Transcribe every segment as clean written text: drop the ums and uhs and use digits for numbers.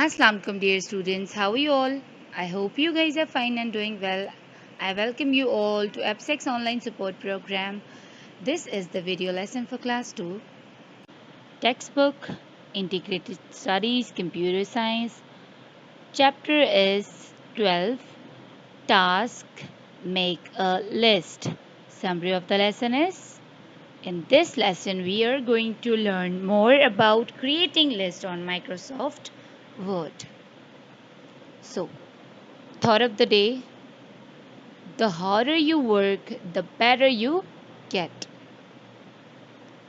Assalamu alaikum dear students, how are you all? I hope you guys are fine and doing well. I welcome you all to AppSex online support program. This is the video lesson for class 2. Textbook, Integrated Studies, Computer Science. Chapter is 12, Task, Make a List. Summary of the lesson is, in this lesson we are going to learn more about creating list on Microsoft Word. So, thought of the day: the harder you work, the better you get.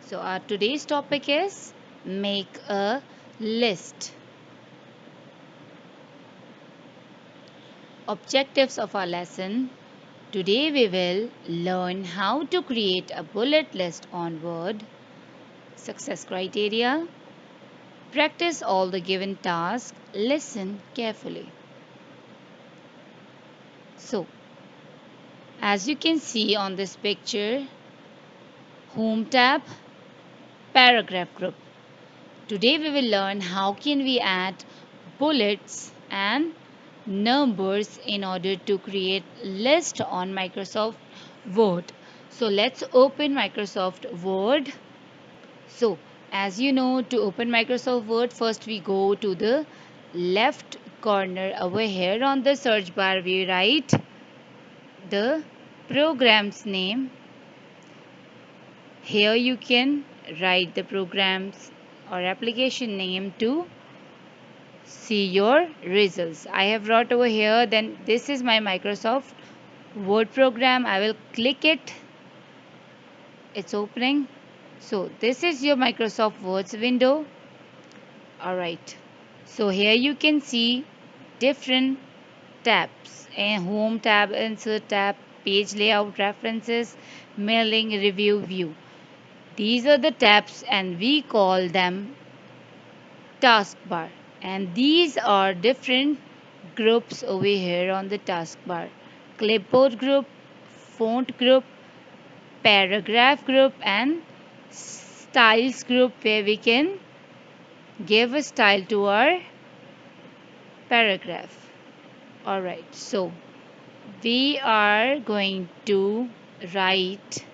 So, our today's topic is make a list. Objectives of our lesson: today we will learn how to create a bullet list on Word. Success criteria: practice all the given tasks, listen carefully. So, as you can see on this picture, Home tab, Paragraph group. Today we will learn how can we add bullets and numbers in order to create list on Microsoft Word. So let's open Microsoft Word. So as you know, to open Microsoft Word, first we go to the left corner over here on the search bar. We write the program's name. Here you can write the programs or application name to see your results. I have wrote over here, then this is my Microsoft Word program. I will click it. It's opening. So this is your Microsoft Words window. Alright. So here you can see different tabs: and home tab, insert tab, page layout, references, mailing, review, view. These are the tabs and we call them taskbar, and these are different groups over here on the taskbar: clipboard group, font group, paragraph group, and styles group, where we can give a style to our paragraph. Alright, so we are going to write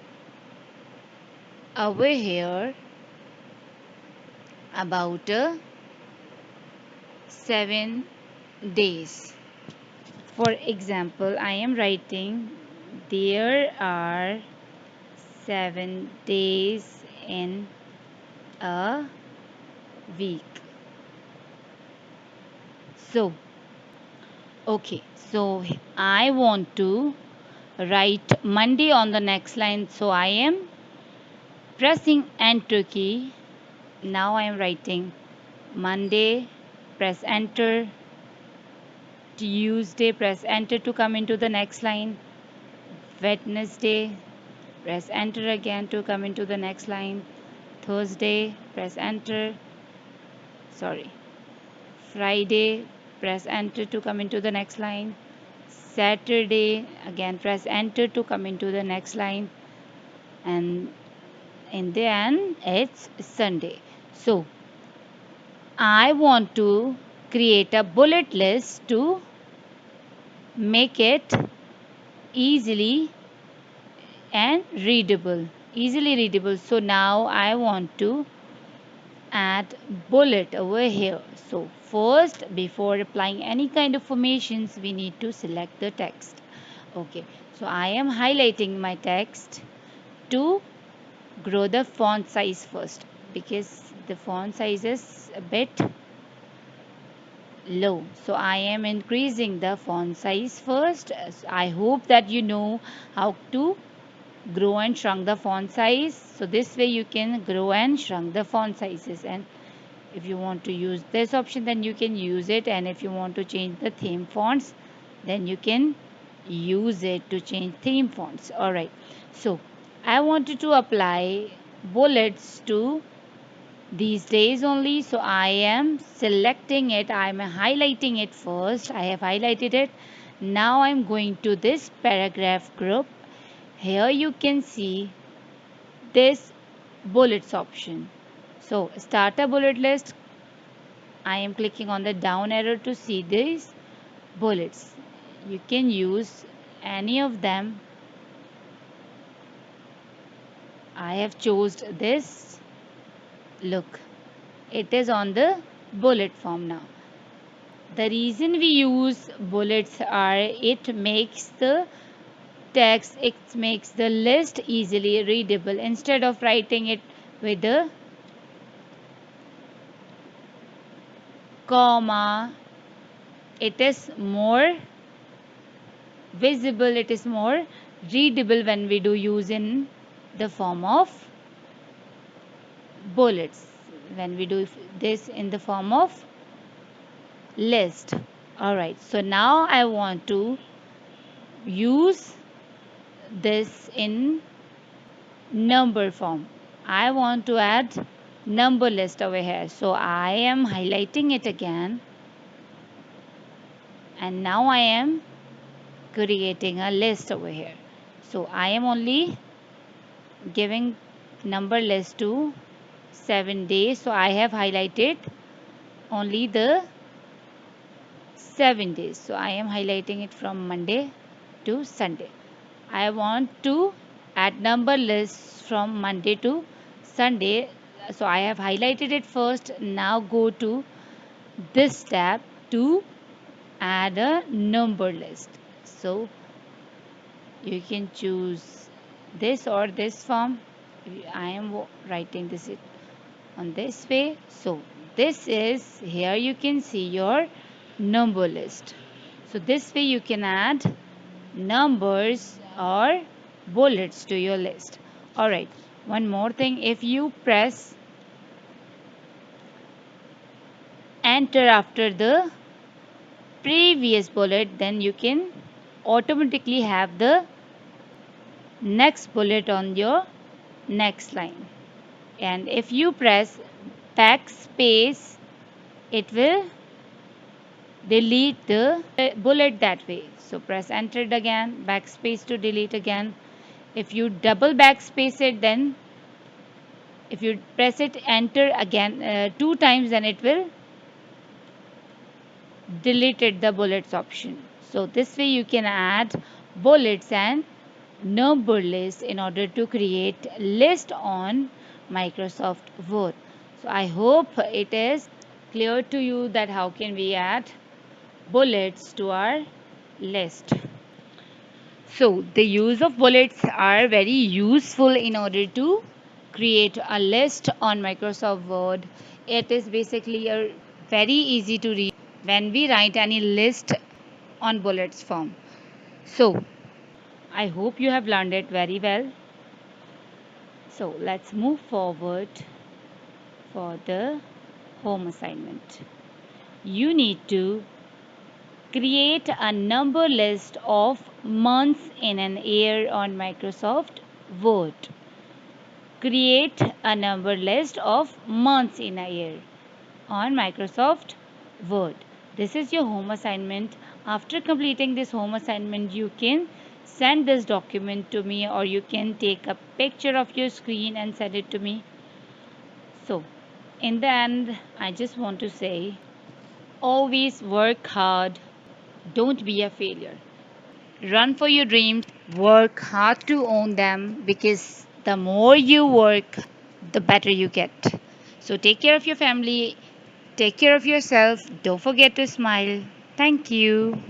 over here about 7 days. For example, I am writing there are 7 days in a week. So, okay, so I want to write Monday on the next line. So I am pressing enter key. Now I am writing Monday, press enter. Tuesday, press enter to come into the next line. Wednesday, press enter again to come into the next line. Thursday, press enter. Sorry. Friday, press enter to come into the next line. Saturday, again press enter to come into the next line. And in the end, it's Sunday. So, I want to create a bullet list to make it easily and readable. Easily readable. So now I want to add bullet over here. So first, before applying any kind of formations, we need to select the text. Okay, so I am highlighting my text to grow the font size first, because the font size is a bit low. So I am increasing the font size first. I hope that you know how to grow and shrunk the font size. So this way you can grow and shrunk the font sizes, and if you want to use this option, then you can use it, and if you want to change the theme fonts, then you can use it to change theme fonts. All right, so I wanted to apply bullets to these days only, so I am selecting it. I am highlighting it first. I have highlighted it. Now I'm going to this paragraph group. Here you can see this bullets option. So start a bullet list, I am clicking on the down arrow to see these bullets. You can use any of them. I have chosen this. Look, it is on the bullet form now. The reason we use bullets are it makes the text, it makes the list easily readable instead of writing it with a comma. It is more visible, it is more readable when we do use in the form of bullets, when we do this in the form of list. All right, so now I want to use this in number form. I want to add number list over here, so I am highlighting it again, and now I am creating a list over here. So I am only giving number list to 7 days, so I have highlighted only the 7 days. So I am highlighting it from Monday to Sunday. I want to add number lists from Monday to Sunday. So I have highlighted it first. Now go to this tab to add a number list. So you can choose this or this form. I am writing this on this way. So this is, here you can see your number list. So this way you can add numbers or bullets to your list. All right, one more thing, if you press enter after the previous bullet, then you can automatically have the next bullet on your next line. And if you press backspace, it will delete the bullet that way. So press enter again, backspace to delete again. If you double backspace it, then if you press it enter again 2 times, then it will delete the bullets option. So this way you can add bullets and number list in order to create list on Microsoft Word. So I hope it is clear to you that how can we add bullets to our list. So the use of bullets are very useful in order to create a list on Microsoft Word. It is basically a very easy to read when we write any list on bullets form. So I hope you have learned it very well. So let's move forward for the home assignment. You need to create a number list of months in an year on Microsoft Word. Create a number list of months in a year on Microsoft Word. This is your home assignment. After completing this home assignment, you can send this document to me, or you can take a picture of your screen and send it to me. So, in the end, I just want to say always work hard, don't be a failure. Run for your dreams, work hard to own them, because the more you work, the better you get. So take care of your family, take care of yourself, don't forget to smile. Thank you.